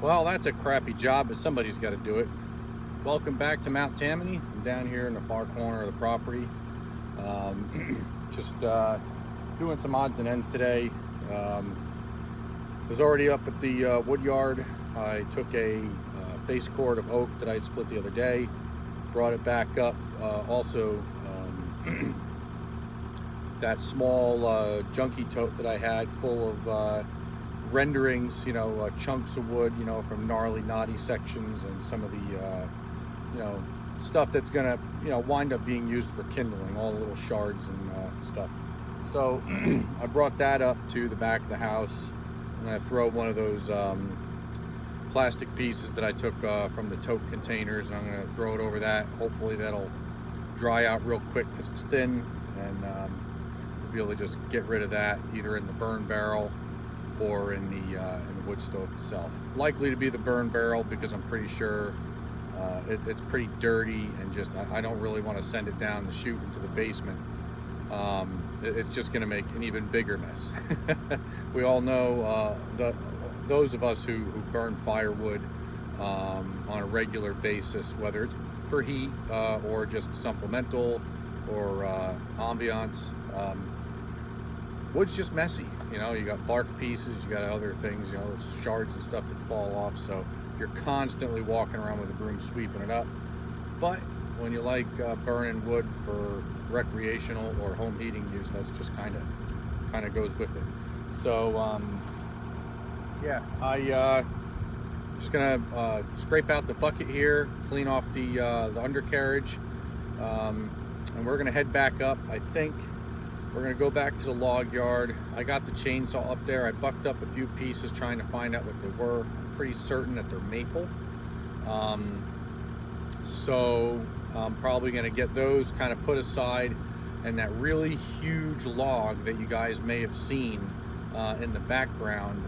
Well, that's a crappy job, but somebody's got to do it. Welcome back to Mount Tammany. I'm down here in the far corner of the property. Just doing some odds and ends today. Was already up at the wood yard. I took a face cord of oak that I had split the other day, brought it back up. Also, that small junkie tote that I had full of renderings, chunks of wood, from gnarly, knotty sections, and some of the, stuff that's gonna, wind up being used for kindling, all the little shards and stuff. So I brought that up to the back of the house. I'm gonna throw one of those plastic pieces that I took from the tote containers, and I'm gonna throw it over that. Hopefully that'll dry out real quick because it's thin, and we'll be able to just get rid of that either in the burn barrel or in the wood stove itself. Likely to be the burn barrel because I'm pretty sure it's pretty dirty, and just I don't really want to send it down the chute into the basement. It's just going to make an even bigger mess. We all know those of us who burn firewood on a regular basis, whether it's for heat or just supplemental or ambiance. Wood's just messy. You got bark pieces, you got other things, shards and stuff that fall off. So you're constantly walking around with a broom sweeping it up. But when you like burning wood for recreational or home heating use, that's just kind of goes with it. So yeah, I just gonna scrape out the bucket here, clean off the undercarriage, and we're gonna head back up. I think we're gonna go back to the log yard. I got the chainsaw up there. I bucked up a few pieces trying to find out what they were. I'm pretty certain that they're maple. So I'm probably gonna get those kind of put aside, and that really huge log that you guys may have seen in the background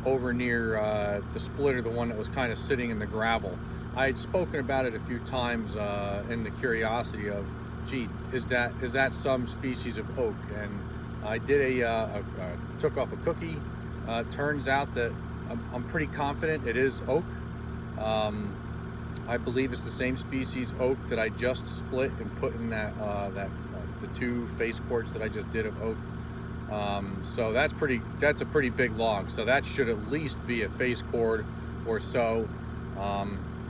over near the splitter, the one that was kind of sitting in the gravel. I had spoken about it a few times in the curiosity of, gee, is that some species of oak? And I did took off a cookie. Turns out that I'm pretty confident it is oak. I believe it's the same species oak that I just split and put in the two face cords that I just did of oak. So that's a pretty big log. So that should at least be a face cord or so,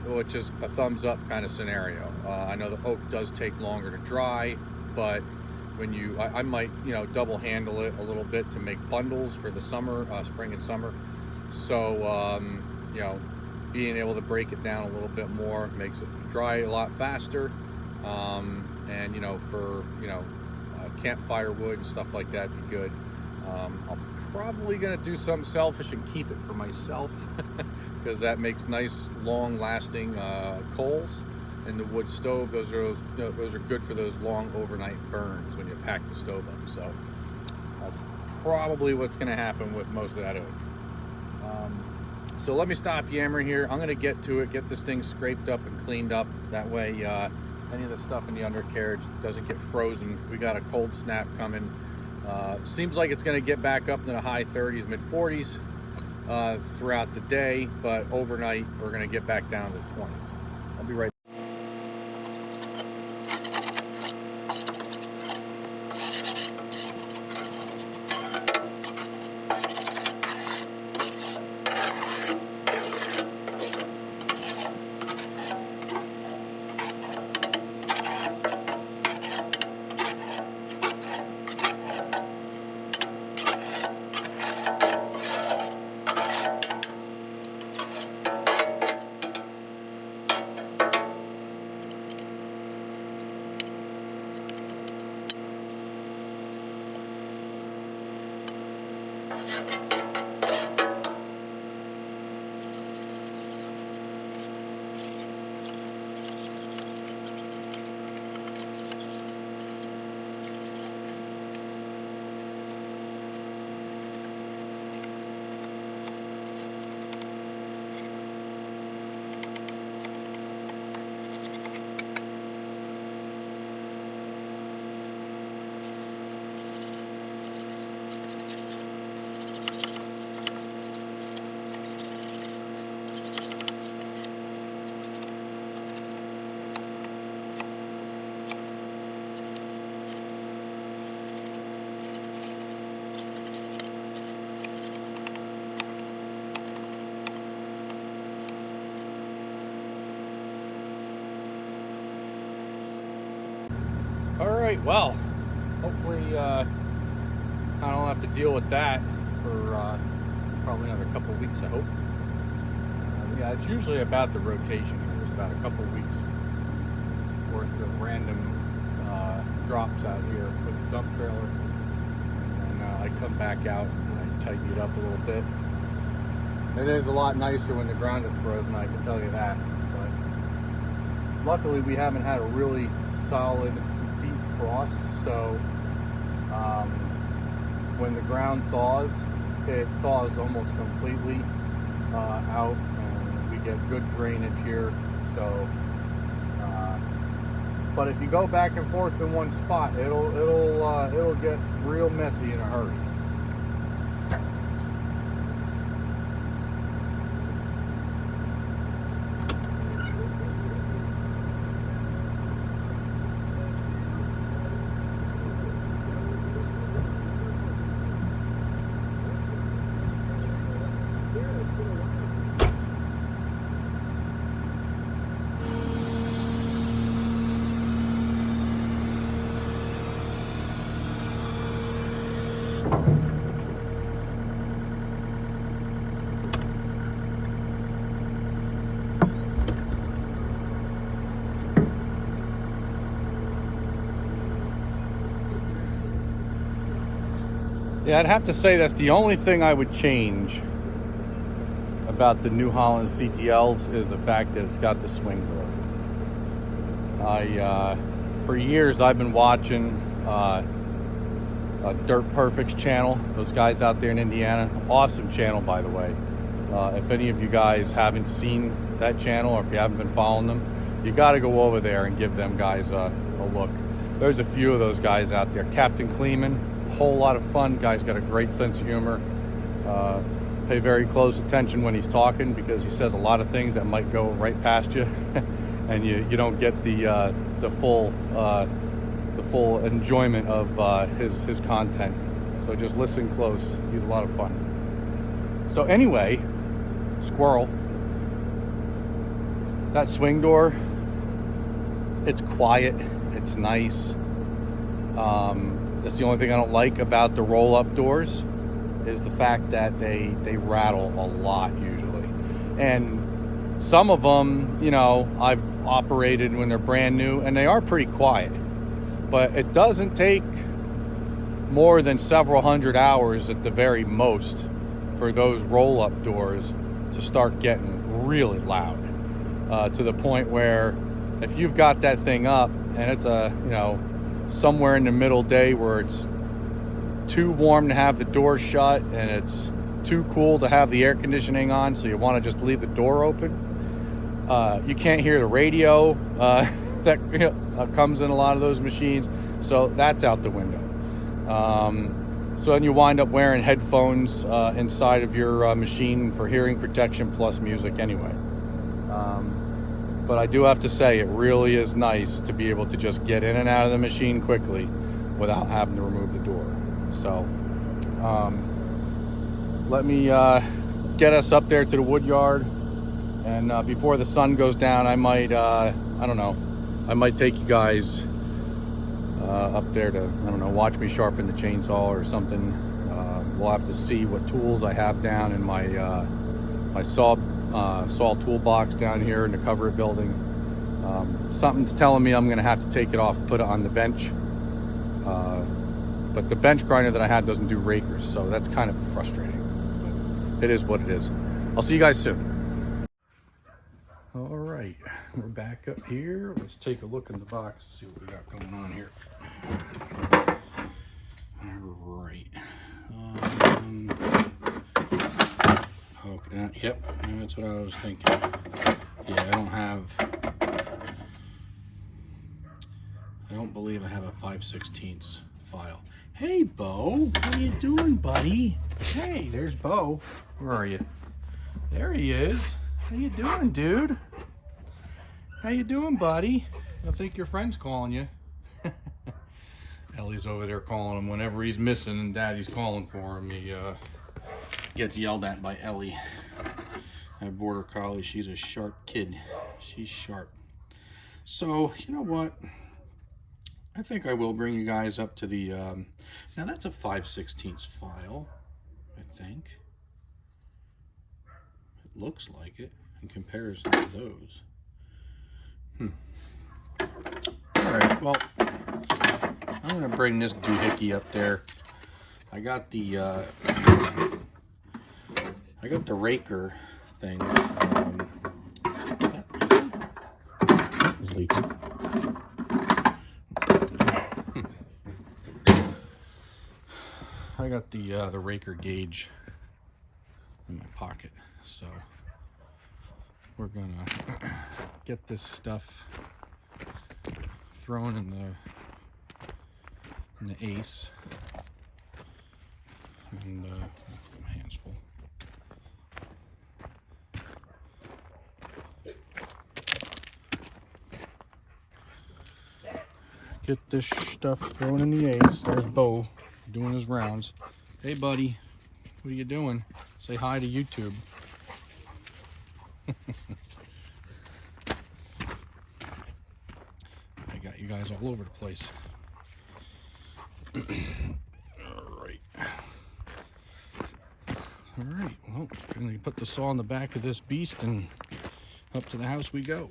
which is a thumbs up kind of scenario. I know the oak does take longer to dry, but when I might double handle it a little bit to make bundles for the summer, spring and summer. So being able to break it down a little bit more makes it dry a lot faster, and for campfire wood and stuff like that be good. I'm probably gonna do something selfish and keep it for myself because that makes nice long lasting coals in the wood stove. Those are good for those long overnight burns when you pack the stove up. So that's probably what's gonna happen with most of that oak. So let me stop yammering here. I'm gonna get to it, get this thing scraped up and cleaned up. That way any of the stuff in the undercarriage doesn't get frozen. We got a cold snap coming. Seems like it's gonna get back up into the high 30s, mid 40s throughout the day, but overnight we're gonna get back down to the 20s. I'll be right back. right, well, hopefully I don't have to deal with that for probably another couple of weeks, I hope. Yeah, it's usually about the rotation here. It's about a couple of weeks worth of random drops out here with the dump trailer. And I come back out and I tighten it up a little bit. It is a lot nicer when the ground is frozen, I can tell you that. But luckily we haven't had a really solid deep frost, so when the ground thaws, it thaws almost completely out, and we get good drainage here. So but if you go back and forth in one spot, it'll get real messy in a hurry. Yeah, I'd have to say that's the only thing I would change about the New Holland CTLs is the fact that it's got the swing door. For years I've been watching Dirt Perfect's channel. Those guys out there in Indiana, awesome channel, by the way. If any of you guys haven't seen that channel, or if you haven't been following them, you got to go over there and give them guys a look. There's a few of those guys out there. Captain Kleeman, whole lot of fun. Guy's got a great sense of humor. Pay very close attention when he's talking, because he says a lot of things that might go right past you, and you don't get the full enjoyment of his content. So just listen close. He's a lot of fun. So anyway, squirrel. That swing door, it's quiet. It's nice. That's the only thing I don't like about the roll-up doors, is the fact that they rattle a lot usually. And some of them, you know, I've operated when they're brand new, and they are pretty quiet. But it doesn't take more than several hundred hours at the very most for those roll-up doors to start getting really loud, to the point where if you've got that thing up and it's somewhere in the middle day where it's too warm to have the door shut and it's too cool to have the air conditioning on, so you want to just leave the door open, you can't hear the radio that comes in a lot of those machines, so that's out the window. So then you wind up wearing headphones inside of your machine for hearing protection plus music anyway. But I do have to say, it really is nice to be able to just get in and out of the machine quickly without having to remove the door. So let me get us up there to the wood yard, and before the sun goes down, I might I might take you guys up there to, watch me sharpen the chainsaw or something. We'll have to see what tools I have down in my my saw toolbox down here in the Cover It building. Something's telling me I'm gonna have to take it off and put it on the bench. But the bench grinder that I had doesn't do rakers, so that's kind of frustrating. But it is what it is. I'll see you guys soon. All right, we're back up here. Let's take a look in the box and see what we got going on here. All right. Okay, yep, that's what I was thinking. Yeah, I don't believe I have a 5/16 file. Hey, Bo, how you doing, buddy? Hey, there's Bo. Where are you? There he is. How you doing, dude? How you doing, buddy? I think your friend's calling you. Ellie's over there calling him whenever he's missing and Daddy's calling for him. He gets yelled at by Ellie. My border collie, she's a sharp kid. She's sharp. So, you know what? I think I will bring you guys up to the, now that's a 5/16 file, I think. It looks like it in comparison to those. All right, well, I'm gonna bring this doohickey up there. I got the raker thing. It's leaking. I got the raker gauge in my pocket, so we're gonna get this stuff thrown in the ace, and my hands full. Get this stuff thrown in the ace. There's Bo doing his rounds. Hey, buddy, what are you doing? Say hi to YouTube. I got you guys all over the place. Alright. Alright, well, I'm going to put the saw on the back of this beast and up to the house we go.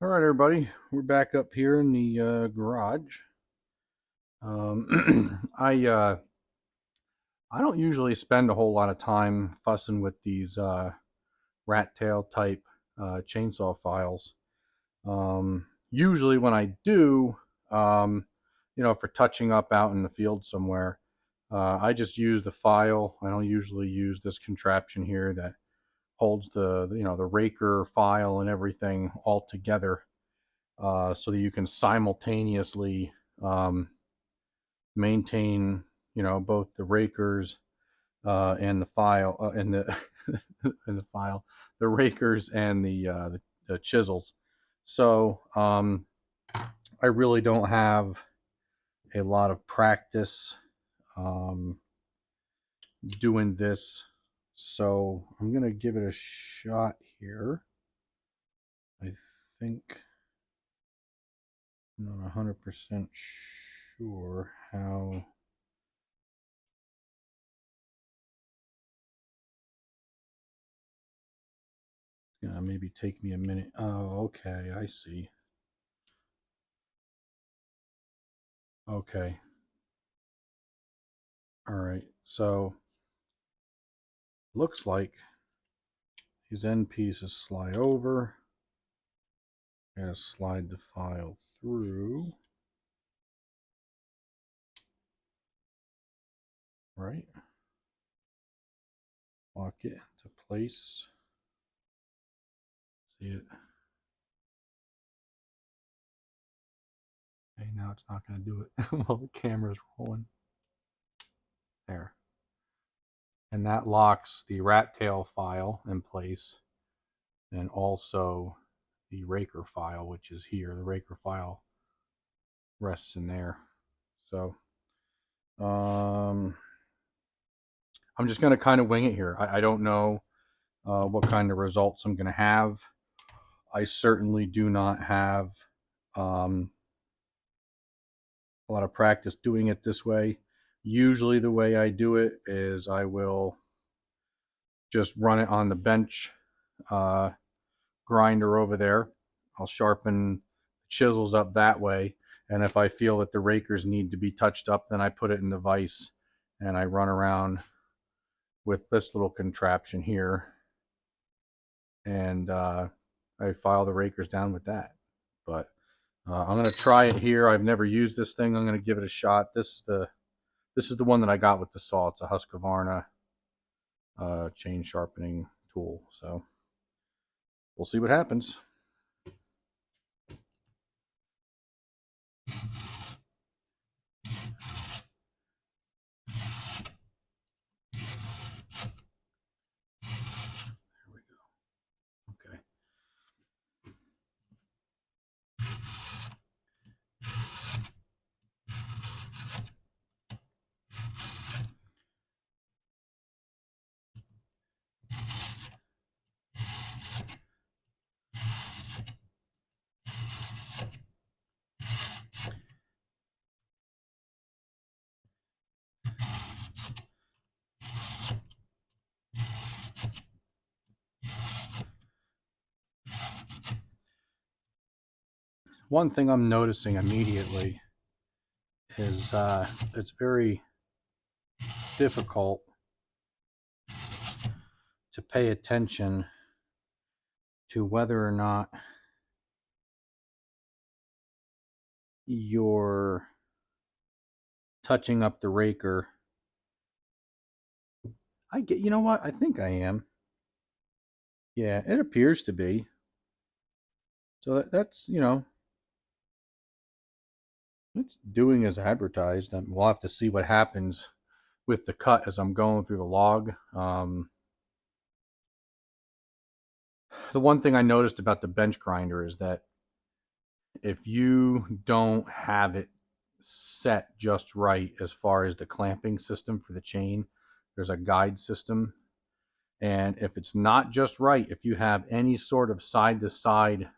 Alright, everybody, we're back up here in the garage. I don't usually spend a whole lot of time fussing with these rat tail type chainsaw files. Usually when I do, you know, for touching up out in the field somewhere, I just use the file. I don't usually use this contraption here that holds the raker file and everything all together, so that you can simultaneously maintain, you know, both the rakers and the file and the and the file, the rakers and the chisels. So I really don't have a lot of practice doing this, so I'm gonna give it a shot here. I think I'm not 100% sure how. It's gonna maybe take me a minute. Oh, okay, I see. Okay. All right, so looks like these end pieces slide over. Gotta slide the file through. Right. Lock it into place. See it? Okay, now it's not going to do it while the camera's rolling. There. And that locks the rat tail file in place, and also the raker file, which is here. The raker file rests in there. So I'm just going to kind of wing it here. I don't know what kind of results I'm going to have. I certainly do not have a lot of practice doing it this way. Usually the way I do it is I will just run it on the bench grinder over there. I'll sharpen chisels up that way, and if I feel that the rakers need to be touched up, then I put it in the vise and I run around with this little contraption here, and I file the rakers down with that. But I'm going to try it here. I've never used this thing. I'm going to give it a shot. This is the one that I got with the saw. It's a Husqvarna chain sharpening tool. So we'll see what happens. There we go. Okay. one thing I'm noticing immediately is it's very difficult to pay attention to whether or not you're touching up the raker. You know what? I think I am. Yeah, it appears to be. So that's, it's doing as advertised. We'll have to see what happens with the cut as I'm going through the log. The one thing I noticed about the bench grinder is that if you don't have it set just right as far as the clamping system for the chain, there's a guide system. And if it's not just right, if you have any sort of side to side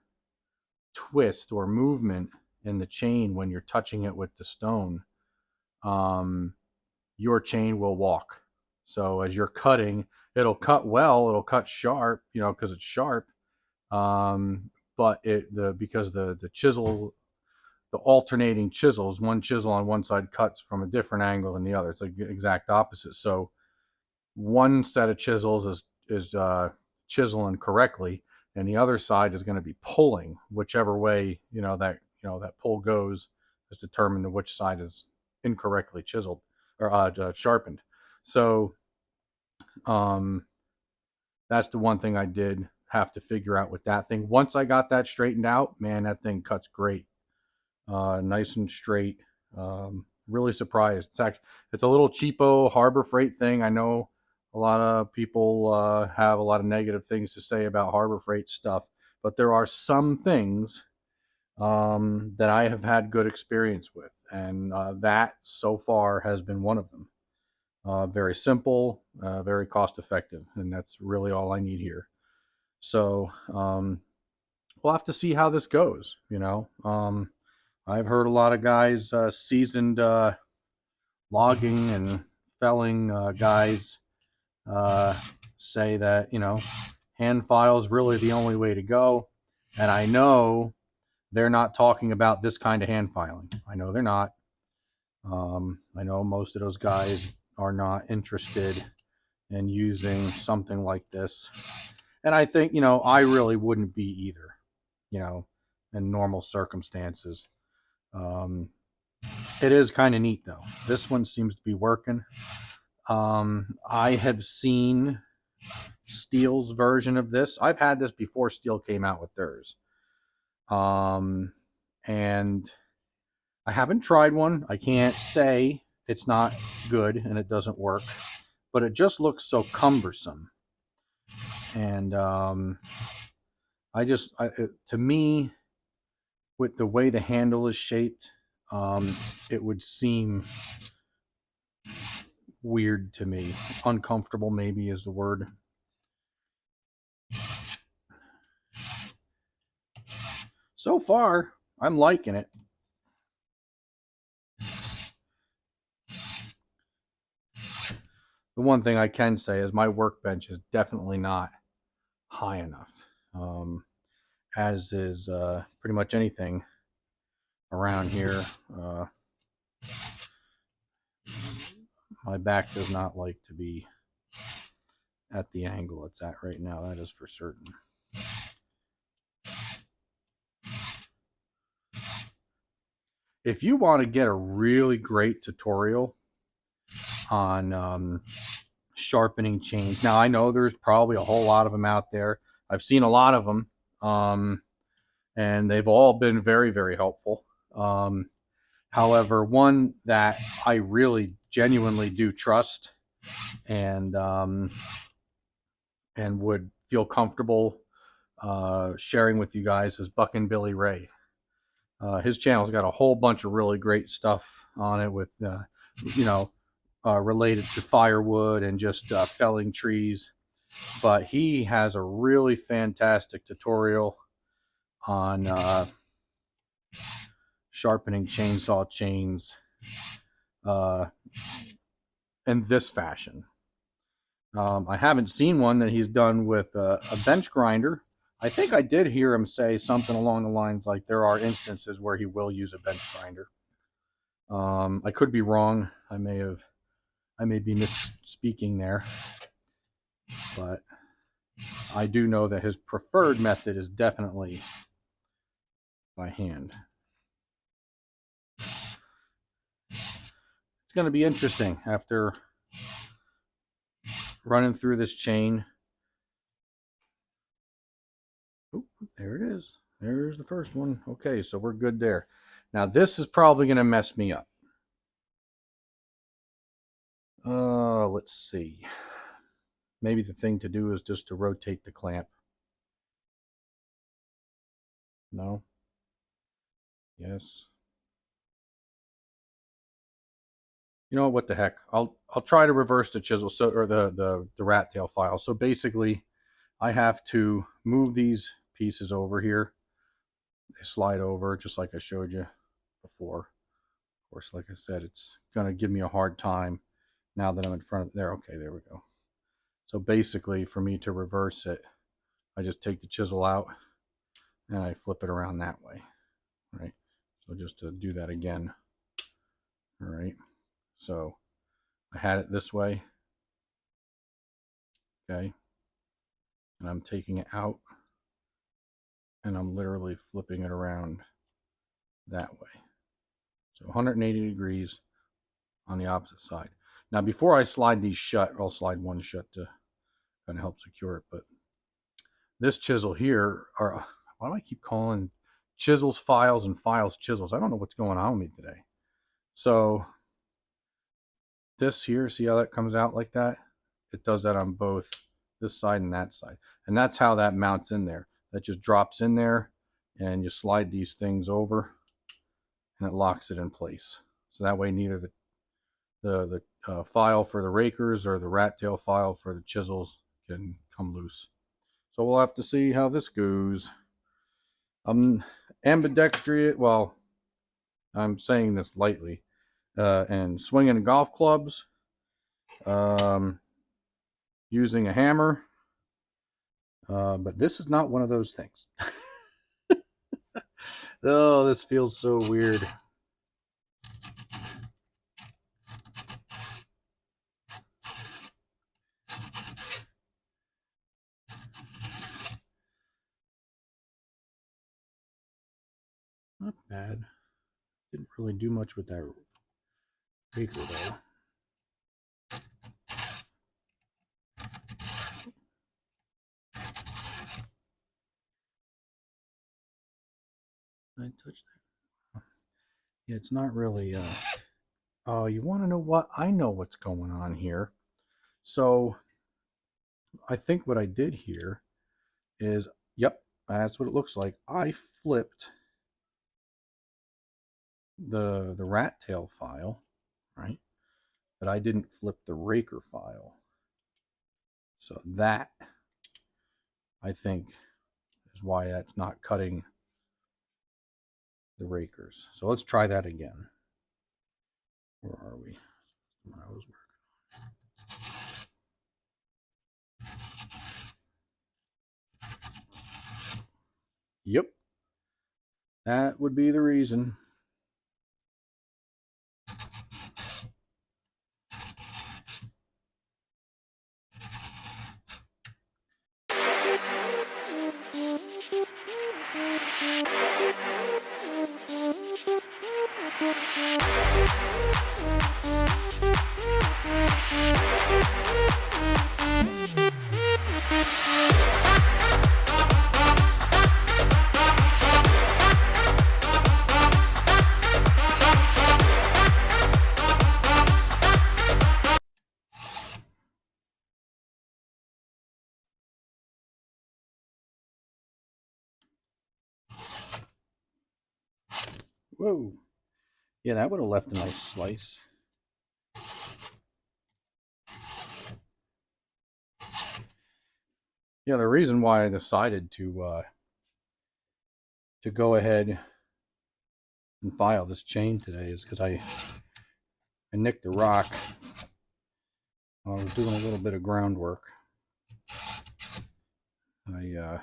twist or movement in the chain when you're touching it with the stone, your chain will walk. So as you're cutting, it'll cut well, it'll cut sharp, because it's sharp. But because the chisel, the alternating chisels, one chisel on one side cuts from a different angle than the other. It's like the exact opposite. So one set of chisels is chiseling correctly, and the other side is going to be pulling whichever way that pull goes is determined to which side is incorrectly chiseled or sharpened. So that's the one thing I did have to figure out with that thing. Once I got that straightened out, man, that thing cuts great, nice and straight. Really surprised. It's a little cheapo Harbor Freight thing. I know a lot of people have a lot of negative things to say about Harbor Freight stuff, but there are some things that I have had good experience with, and that so far has been one of them. Very simple, very cost effective, and that's really all I need here. So we'll have to see how this goes. I've heard a lot of guys, seasoned logging and felling guys, say that hand file is really the only way to go, and I know they're not talking about this kind of hand filing. I know they're not. I know most of those guys are not interested in using something like this, and I think I really wouldn't be either. In normal circumstances. It is kind of neat though. This one seems to be working. I have seen Steel's version of this. I've had this before Steel came out with theirs. And I haven't tried one. I can't say it's not good and it doesn't work, but it just looks so cumbersome. And to me, with the way the handle is shaped, it would seem weird to me. Uncomfortable, maybe, is the word. So far, I'm liking it. The one thing I can say is my workbench is definitely not high enough, as is pretty much anything around here. My back does not like to be at the angle it's at right now, that is for certain. If you want to get a really great tutorial on sharpening chains, now I know there's probably a whole lot of them out there. I've seen a lot of them, and they've all been very, very helpful. However, one that I really genuinely do trust and would feel comfortable sharing with you guys is Buckin' Billy Ray. His channel's got a whole bunch of really great stuff on it with, related to firewood and just felling trees. But he has a really fantastic tutorial on sharpening chainsaw chains in this fashion. I haven't seen one that he's done with a bench grinder. I think I did hear him say something along the lines like there are instances where he will use a bench grinder. I could be wrong. I may be misspeaking there, but I do know that his preferred method is definitely by hand. It's going to be interesting after running through this chain. Oh, there it is. There's the first one. Okay, so we're good there. Now this is probably going to mess me up. Let's see. Maybe the thing to do is just to rotate the clamp. No. Yes. You know what the heck? I'll try to reverse the chisel, so, or the rat tail file. So basically, I have to move these pieces over here. They slide over just like I showed you before. Of course, like I said, it's gonna give me a hard time now that I'm in front of there. Okay, there we go. So basically, for me to reverse it, I just take the chisel out and I flip it around that way. Right. So just to do that again. All right. So I had it this way. Okay. And I'm taking it out and I'm literally flipping it around that way. So 180 degrees on the opposite side. Now, before I slide these shut, I'll slide one shut to kind of help secure it. But this chisel here, or why do I keep calling chisels files and files chisels? I don't know what's going on with me today. So this here, see how that comes out like that? It does that on both this side and that side. And that's how that mounts in there. That just drops in there and you slide these things over and it locks it in place. So that way neither the file for the rakers or the rat tail file for the chisels can come loose. So we'll have to see how this goes. Ambidextrous, well, I'm saying this lightly, and swinging golf clubs, using a hammer, but this is not one of those things. Oh, this feels so weird. Not bad. Didn't really do much with that raker though. I touched that. Yeah, it's not really. Oh, you want to know what? I know what's going on here. So I think what I did here is, yep, that's what it looks like. I flipped the rat tail file, right? But I didn't flip the raker file. So that, I think, is why that's not cutting the rakers. So let's try that again. Where are we? Where I was working. Yep. That would be the reason. Whoa. Yeah, that would have left a nice slice. Yeah, the reason why I decided to go ahead and file this chain today is because I nicked a rock. I was doing a little bit of groundwork. I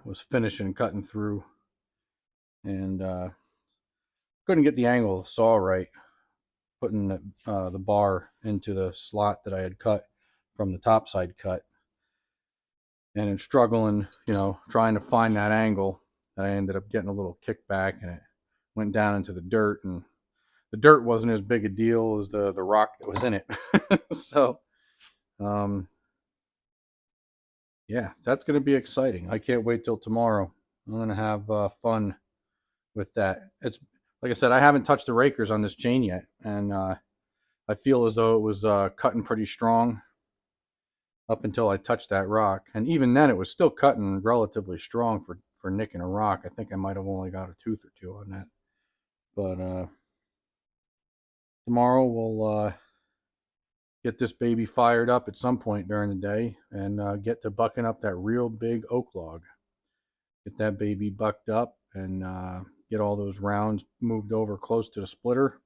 was finishing cutting through, and couldn't get the angle of the saw right, putting the bar into the slot that I had cut from the top side cut, and in struggling, trying to find that angle, I ended up getting a little kickback, and it went down into the dirt, and the dirt wasn't as big a deal as the rock that was in it. So, um, yeah, that's going to be exciting. I can't wait till tomorrow. I'm going to have fun with that. It's like I said, I haven't touched the rakers on this chain yet, and I feel as though it was cutting pretty strong up until I touched that rock, and even then, it was still cutting relatively strong for nicking a rock. I think I might have only got a tooth or two on that, but tomorrow we'll get this baby fired up at some point during the day and get to bucking up that real big oak log. Get that baby bucked up and get all those rounds moved over close to the splitter.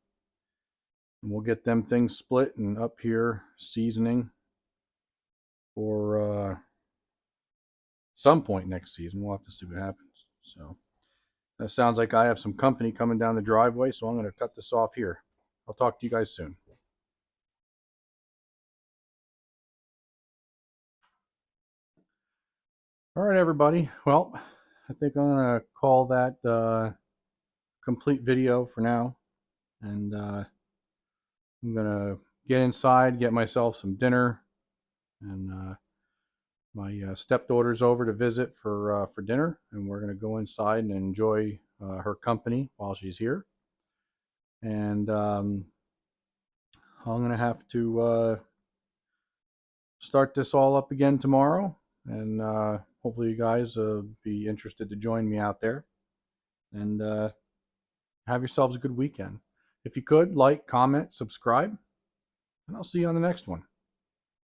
And we'll get them things split and up here seasoning for some point next season. We'll have to see what happens. So that sounds like I have some company coming down the driveway, so I'm going to cut this off here. I'll talk to you guys soon. All right, everybody. Well, I think I'm going to call that complete video for now. And I'm going to get inside, get myself some dinner. And my stepdaughter's over to visit for dinner. And we're going to go inside and enjoy her company while she's here. And I'm going to have to start this all up again tomorrow. And hopefully you guys be interested to join me out there. And have yourselves a good weekend. If you could, like, comment, subscribe, and I'll see you on the next one.